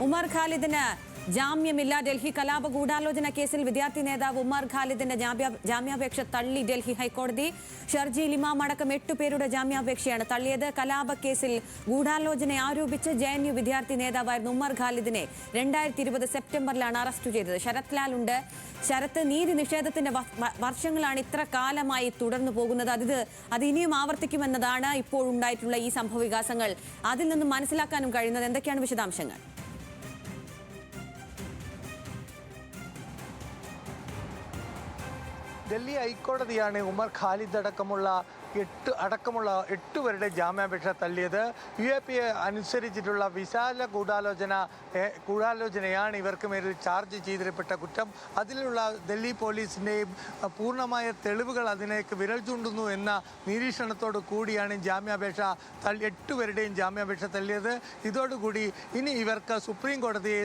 ഉമർ ഖാലിദിന് ജാമ്യമില്ല. ഡൽഹി കലാപ ഗൂഢാലോചന കേസിൽ വിദ്യാർത്ഥി നേതാവ് ഉമർ ഖാലിദിന്റെ ജാമ്യാപേക്ഷ തള്ളി ഡൽഹി ഹൈക്കോടതി. ഷർജീൽ ഇമാം അടക്കം 8 പേരുടെ ജാമ്യാപേക്ഷയാണ് തള്ളിയത്. കലാപ കേസിൽ ഗൂഢാലോചന ആരോപിച്ച് JNU വിദ്യാർത്ഥി നേതാവായിരുന്ന ഉമർ ഖാലിദിനെ 2020 സെപ്റ്റംബറിലാണ് അറസ്റ്റ് ചെയ്തത്. ശരത് ലാൽ ഉണ്ട്. ശരത്ത്, നീതി നിഷേധത്തിന്റെ വർഷങ്ങളാണ് ഇത്ര കാലമായി തുടർന്നു പോകുന്നത്. അത് ഇനിയും ആവർത്തിക്കുമെന്നതാണ് ഇപ്പോഴുണ്ടായിട്ടുള്ള ഈ സംഭവ വികാസങ്ങൾ. അതിൽ നിന്നും മനസ്സിലാക്കാനും കഴിയുന്നത് എന്തൊക്കെയാണ് വിശദാംശങ്ങൾ? ഡൽഹി ഹൈക്കോടതിയാണ് ഉമർ ഖാലിദ് അടക്കമുള്ള 8 പേരുടെ ജാമ്യാപേക്ഷ തള്ളിയത്. UAPA അനുസരിച്ചിട്ടുള്ള വിശാല ഗൂഢാലോചനയാണ് ഇവർക്ക് മേലിൽ ചാർജ് ചെയ്തിരപ്പെട്ട കുറ്റം. അതിലുള്ള ഡൽഹി പോലീസിൻ്റെയും പൂർണ്ണമായ തെളിവുകൾ അതിലേക്ക് വിരൽ ചൂണ്ടുന്നു എന്ന നിരീക്ഷണത്തോടു കൂടിയാണ് 8 പേരുടെയും ജാമ്യാപേക്ഷ തള്ളിയത്. ഇതോടുകൂടി ഇനി ഇവർക്ക് സുപ്രീം കോടതിയെ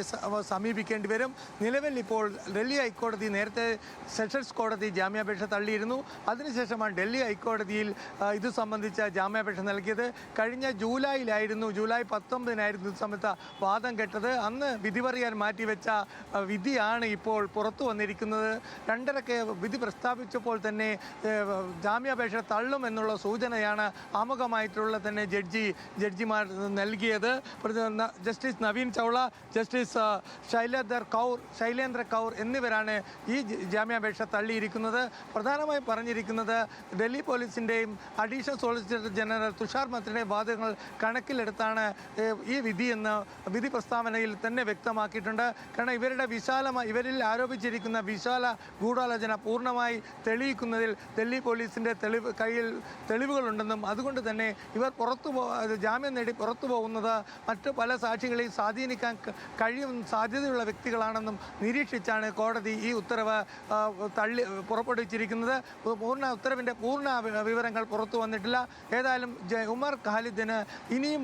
സമീപിക്കേണ്ടി വരും. നിലവിൽ ഇപ്പോൾ ഡൽഹി ഹൈക്കോടതി നേരത്തെ സെഷൻസ് കോടതി ജാമ്യാപേക്ഷ തള്ളിയിരുന്നു. അതിനുശേഷമാണ് ഡൽഹി ഹൈക്കോടതിയിൽ ഇത് സംബന്ധിച്ച ജാമ്യാപേക്ഷ നൽകിയത്. കഴിഞ്ഞ ജൂലൈ 19 ഇത് സമയത്ത് വാദം കേട്ടത്. അന്ന് വിധി പറയാൻ മാറ്റിവെച്ച വിധിയാണ് ഇപ്പോൾ പുറത്തു വന്നിരിക്കുന്നത്. 2:30 വിധി പ്രസ്താവിച്ചപ്പോൾ തന്നെ ജാമ്യാപേക്ഷ തള്ളുമെന്നുള്ള സൂചനയാണ് ആമുഖമായിട്ടുള്ള തന്നെ ജഡ്ജിമാർ നൽകിയത്. ജസ്റ്റിസ് നവീൻ ചൗള, ജസ്റ്റിസ് ശൈലേന്ദ്ര കൗർ എന്നിവരാണ് ഈ ജാമ്യാപേക്ഷ തള്ളിയിരിക്കുന്നത്. പ്രധാനമായും പറഞ്ഞിരിക്കുന്നത് ഡൽഹി പോലീസിൻ്റെയും അഡീഷണൽ സോളിസിറ്റർ ജനറൽ തുഷാർ മെഹ്തയുടെ വാദങ്ങൾ കണക്കിലെടുത്താണ് ഈ വിധിയെന്ന് വിധി പ്രസ്താവനയിൽ തന്നെ വ്യക്തമാക്കിയിട്ടുണ്ട്. കാരണം ഇവരിൽ ആരോപിച്ചിരിക്കുന്ന വിശാല ഗൂഢാലോചന പൂർണ്ണമായി തെളിയിക്കുന്നതിൽ ഡൽഹി പോലീസിൻ്റെ കയ്യിൽ തെളിവുകളുണ്ടെന്നും അതുകൊണ്ട് തന്നെ ഇവർ ജാമ്യം നേടി പുറത്തു പോകുന്നത് മറ്റു പല സാക്ഷികളെയും സ്വാധീനിക്കാൻ സാധ്യതയുള്ള വ്യക്തികളാണെന്നും നിരീക്ഷിച്ചാണ് കോടതി ഈ ഉത്തരവ് പുറപ്പെടുവിച്ചിരിക്കുന്നത്. ഉത്തരവിൻ്റെ പൂർണ്ണ വിവരങ്ങൾ പുറത്തു വന്നിട്ടില്ല. ഏതായാലും ഉമർ ഖാലിദിന് ഇനിയും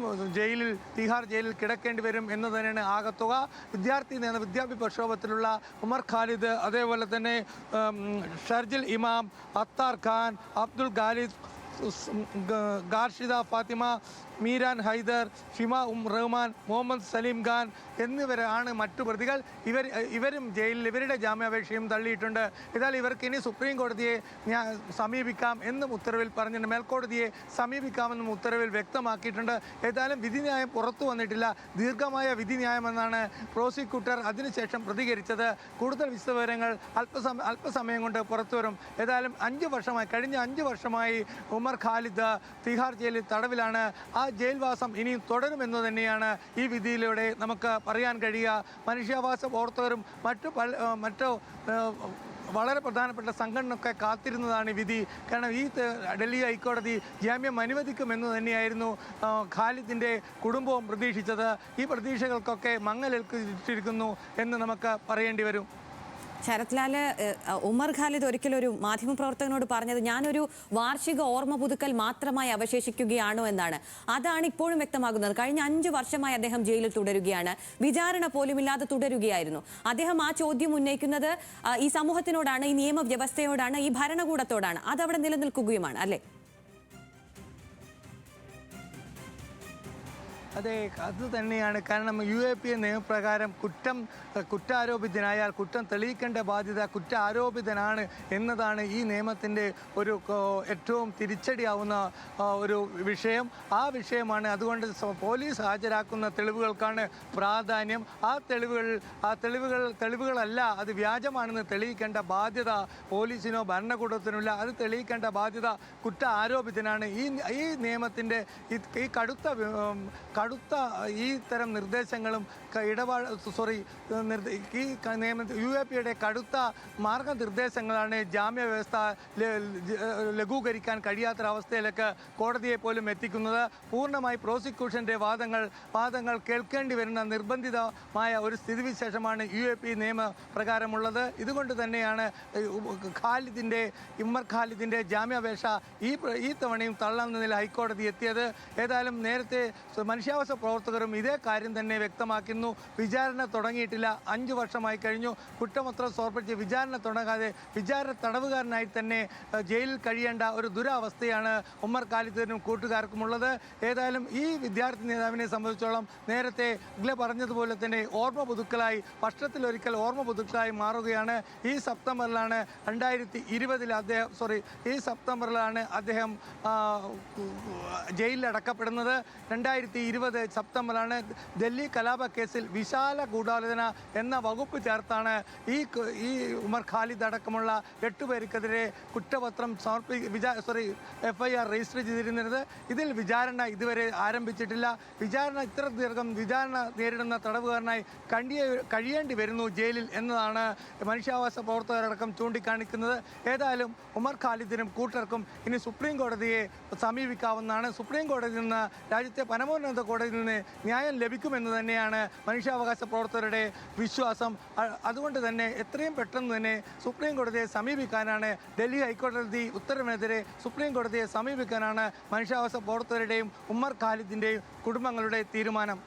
തിഹാർ ജയിലിൽ കിടക്കേണ്ടി വരും എന്ന് തന്നെയാണ് ആകത്തുക. വിദ്യാർത്ഥി പ്രക്ഷോഭത്തിലുള്ള ഉമർ ഖാലിദ്, അതേപോലെ തന്നെ ഷർജിൽ ഇമാം, അത്താർ ഖാൻ, അബ്ദുൽ ഖാലിദ്, ഗാർഷിദ ഫാത്തിമ, മീരാൻ ഹൈദർ, ഷിമ റഹ്മാൻ, മുഹമ്മദ് സലീം ഖാൻ എന്നിവരാണ് മറ്റു പ്രതികൾ. ഇവരും ജയിലിൽ ഇവരുടെ ജാമ്യാപേക്ഷയും തള്ളിയിട്ടുണ്ട്. എന്നാൽ ഇവർക്ക് ഇനി സുപ്രീം കോടതിയെ സമീപിക്കാം എന്നും ഉത്തരവിൽ പറഞ്ഞിട്ടുണ്ട്. മേൽക്കോടതിയെ സമീപിക്കാമെന്നും ഉത്തരവിൽ വ്യക്തമാക്കിയിട്ടുണ്ട്. ഏതായാലും വിധിന്യായം പുറത്തു വന്നിട്ടില്ല. ദീർഘമായ വിധിന്യായമെന്നാണ് പ്രോസിക്യൂട്ടർ അതിനുശേഷം പ്രതികരിച്ചത്. കൂടുതൽ വിശദവിവരങ്ങൾ അല്പസമയം കൊണ്ട് പുറത്തു വരും. ഏതായാലും കഴിഞ്ഞ 5 വർഷമായി ഉമർ ഖാലിദ് തിഹാർ ജയിലിൽ തടവിലാണ്. ആ ജയിൽവാസം ഇനിയും തുടരുമെന്ന് തന്നെയാണ് ഈ വിധിയിലൂടെ നമുക്ക് പറയാൻ കഴിയുക. മനുഷ്യാവകാശ പ്രവർത്തകരും മറ്റു വളരെ പ്രധാനപ്പെട്ട സംഘടനയൊക്കെ കാത്തിരുന്നതാണ് ഈ വിധി. കാരണം ഈ ഡൽഹി ഹൈക്കോടതി ജാമ്യം അനുവദിക്കുമെന്ന് തന്നെയായിരുന്നു ഖാലിദിൻ്റെ കുടുംബവും പ്രതീക്ഷിച്ചത്. ഈ പ്രതീക്ഷകൾക്കൊക്കെ മങ്ങലേൽപ്പിച്ചിരിക്കുന്നു എന്ന് നമുക്ക് പറയേണ്ടി വരും. ശരത് ലാൽ, ഉമർ ഖാലിദ് ഒരിക്കലൊരു മാധ്യമപ്രവർത്തകനോട് പറഞ്ഞത് ഞാനൊരു വാർഷിക ഓർമ്മ പുതുക്കൽ മാത്രമായി അവശേഷിക്കുകയാണോ എന്നാണ്. അതാണ് ഇപ്പോഴും വ്യക്തമാകുന്നത്. കഴിഞ്ഞ 5 വർഷമായി അദ്ദേഹം ജയിലിൽ തുടരുകയാണ്. വിചാരണ പോലുമില്ലാതെ തുടരുകയായിരുന്നു. അദ്ദേഹം ആ ചോദ്യം ഉന്നയിക്കുന്നത് ഈ സമൂഹത്തിനോടാണ്, ഈ നിയമവ്യവസ്ഥയോടാണ്, ഈ ഭരണകൂടത്തോടാണ്. അതവിടെ നിലനിൽക്കുകയുമാണ് അല്ലേ? അതെ, അത് തന്നെയാണ്. കാരണം UAPA നിയമപ്രകാരം കുറ്റാരോപിതനായാൽ കുറ്റം തെളിയിക്കേണ്ട ബാധ്യത കുറ്റാരോപിതനാണ് എന്നതാണ് ഈ നിയമത്തിൻ്റെ ഒരു ഏറ്റവും തിരിച്ചടിയാവുന്ന ഒരു വിഷയം. ആ വിഷയമാണ്. അതുകൊണ്ട് പോലീസ് ഹാജരാക്കുന്ന തെളിവുകൾക്കാണ് പ്രാധാന്യം. ആ തെളിവുകളല്ല, അത് വ്യാജമാണെന്ന് തെളിയിക്കേണ്ട ബാധ്യത പോലീസിനോ ഭരണകൂടത്തിനോ ഇല്ല. അത് തെളിയിക്കേണ്ട ബാധ്യത കുറ്റാരോപിതനാണ്. ഈ നിയമത്തിൻ്റെ ഈ കടുത്ത ഈ തരം നിർദ്ദേശങ്ങളും ഈ UAPAയുടെ കടുത്ത മാർഗനിർദ്ദേശങ്ങളാണ് ജാമ്യവ്യവസ്ഥ ലഘൂകരിക്കാൻ കഴിയാത്തൊരവസ്ഥയിലേക്ക് കോടതിയെ പോലും എത്തിക്കുന്നത്. പൂർണ്ണമായി പ്രോസിക്യൂഷൻ്റെ വാദങ്ങൾ കേൾക്കേണ്ടി വരുന്ന നിർബന്ധിതമായ ഒരു സ്ഥിതിവിശേഷമാണ് UAPA നിയമപ്രകാരമുള്ളത്. ഇതുകൊണ്ട് തന്നെയാണ് ഉമർ ഖാലിദിൻ്റെ ജാമ്യാപേക്ഷ ഈ തവണയും തള്ളുന്നതിൽ ഹൈക്കോടതി എത്തിയത്. ഏതായാലും നേരത്തെ മനുഷ്യാവകാശ പ്രവർത്തകരും ഇതേ കാര്യം തന്നെ വ്യക്തമാക്കുന്നു. വിചാരണ തുടങ്ങിയിട്ടില്ല, 5 വർഷമായി കഴിഞ്ഞു. കുറ്റപത്രം സമർപ്പിച്ച് വിചാരണ തുടങ്ങാതെ വിചാരണ തടവുകാരനായി തന്നെ ജയിലിൽ കഴിയേണ്ട ഒരു ദുരവസ്ഥയാണ് ഉമ്മർ ഖാലിദിനും കൂട്ടുകാർക്കുമുള്ളത്. ഏതായാലും ഈ വിദ്യാർത്ഥി നേതാവിനെ സംബന്ധിച്ചോളം നേരത്തെ പറഞ്ഞതുപോലെ തന്നെ ഓർമ്മ പുതുക്കലായി, വർഷത്തിലൊരിക്കൽ ഓർമ്മ പുതുക്കലായി മാറുകയാണ്. ഈ സെപ്റ്റംബറിലാണ് അദ്ദേഹം ജയിലിൽ അടക്കപ്പെടുന്നത്. 2020 സെപ്റ്റംബറിലാണ് ഡൽഹി കലാപ കേസിൽ വിശാല ഗൂഢാലോചന എന്ന വകുപ്പ് ചേർത്താണ് ഈ ഉമർ ഖാലിദ് അടക്കമുള്ള 8 പേർക്കെതിരെ കുറ്റപത്രം FIR രജിസ്റ്റർ ചെയ്തിരുന്നത്. ഇതിൽ വിചാരണ ഇതുവരെ ആരംഭിച്ചിട്ടില്ല. ഇത്ര ദീർഘം വിചാരണ നേരിടുന്ന തടവുകാരനായി കഴിയേണ്ടി വരുന്നു ജയിലിൽ എന്നതാണ് മനുഷ്യാവകാശ പ്രവർത്തകരടക്കം ചൂണ്ടിക്കാണിക്കുന്നത്. ഏതായാലും ഉമർ ഖാലിദിനും കൂട്ടർക്കും ഇനി സുപ്രീം കോടതിയെ സമീപിക്കാവുന്നതാണ്. സുപ്രീം കോടതിയിൽ നിന്ന്, രാജ്യത്തെ പരമോന്നത കോടതിയിൽ നിന്ന് ന്യായം ലഭിക്കുമെന്ന് തന്നെയാണ് മനുഷ്യാവകാശ പ്രവർത്തകരുടെ വിശ്വാസം. അതുകൊണ്ട് തന്നെ എത്രയും പെട്ടെന്ന് തന്നെ സുപ്രീം കോടതിയെ സമീപിക്കാനാണ്, ഡൽഹി ഹൈക്കോടതി ഉത്തരവിനെതിരെ സുപ്രീം കോടതിയെ സമീപിക്കാനാണ് മനുഷ്യാവകാശ പ്രവർത്തകരുടെയും ഉമ്മർ ഖാലിദിൻ്റെയും കുടുംബങ്ങളുടെ തീരുമാനം.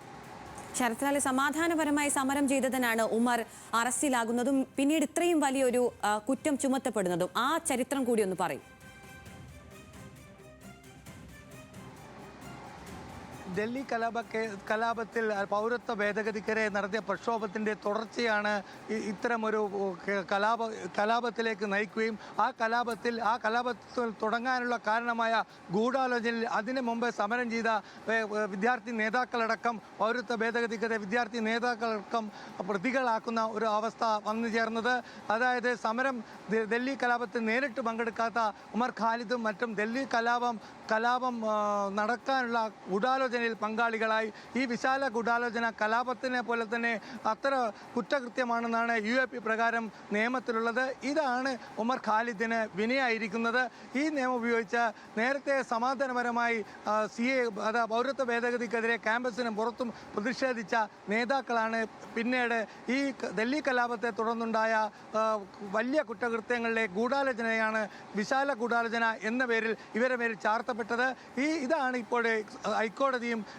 ശരത്ലാൽ, സമാധാനപരമായി സമരം ചെയ്തതിനാണ് ഉമർ അറസ്റ്റിലാകുന്നതും പിന്നീട് ഇത്രയും വലിയൊരു കുറ്റം ചുമത്തപ്പെടുന്നതും. ആ ചരിത്രം കൂടി ഒന്ന് പറയും. ഡൽഹി കലാപത്തിൽ പൗരത്വ ഭേദഗതിക്കെതിരെ നടത്തിയ പ്രക്ഷോഭത്തിൻ്റെ തുടർച്ചയാണ് ഇത്തരമൊരു കലാപത്തിലേക്ക് നയിക്കുകയും ആ കലാപത്തിൽ തുടങ്ങാനുള്ള കാരണമായ ഗൂഢാലോചനയിൽ അതിനു മുമ്പ് സമരം ചെയ്ത വിദ്യാർത്ഥി നേതാക്കളടക്കം പൗരത്വ ഭേദഗതിക്കെതിരെ വിദ്യാർത്ഥി നേതാക്കളടക്കം പ്രതികളാക്കുന്ന ഒരു അവസ്ഥ വന്നു ചേർന്നത്. അതായത് ഡൽഹി കലാപത്തിൽ നേരിട്ട് പങ്കെടുക്കാത്ത ഉമർ ഖാലിദും മറ്റും ഡൽഹി കലാപം നടക്കാനുള്ള ഗൂഢാലോചനയിൽ പങ്കാളികളായി. ഈ വിശാല ഗൂഢാലോചന കലാപത്തിനെ പോലെ തന്നെ അത്ര കുറ്റകൃത്യമാണെന്നാണ് UAP പ്രകാരം നിയമത്തിലുള്ളത്. ഇതാണ് ഉമർ ഖാലിദിന് വിനയായിരിക്കുന്നത്. ഈ നിയമം ഉപയോഗിച്ച് നേരത്തെ സമാധാനപരമായി പൗരത്വ ഭേദഗതിക്കെതിരെ ക്യാമ്പസിനും പുറത്തും പ്രതിഷേധിച്ച നേതാക്കളാണ് പിന്നീട് ഈ ഡൽഹി കലാപത്തെ തുടർന്നുണ്ടായ വലിയ കുറ്റകൃത്യങ്ങളിലെ ഗൂഢാലോചനയാണ്, വിശാല ഗൂഢാലോചന എന്ന പേരിൽ ഇവരുടെ പേരിൽ ചാർത്തപ്പെട്ടത്. ഇതാണ് ഇപ്പോൾ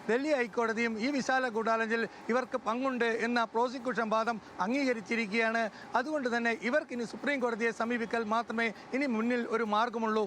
ഡൽഹി ഹൈക്കോടതിയും ഈ വിശാല ഗൂഢാലോചനയിൽ ഇവർക്ക് പങ്കുണ്ട് എന്ന പ്രോസിക്യൂഷൻ വാദം അംഗീകരിച്ചിരിക്കുകയാണ്. അതുകൊണ്ട് തന്നെ ഇവർക്കിനി സുപ്രീം കോടതിയെ സമീപിക്കൽ മാത്രമേ ഇനി മുന്നിൽ ഒരു മാർഗമുള്ളൂ.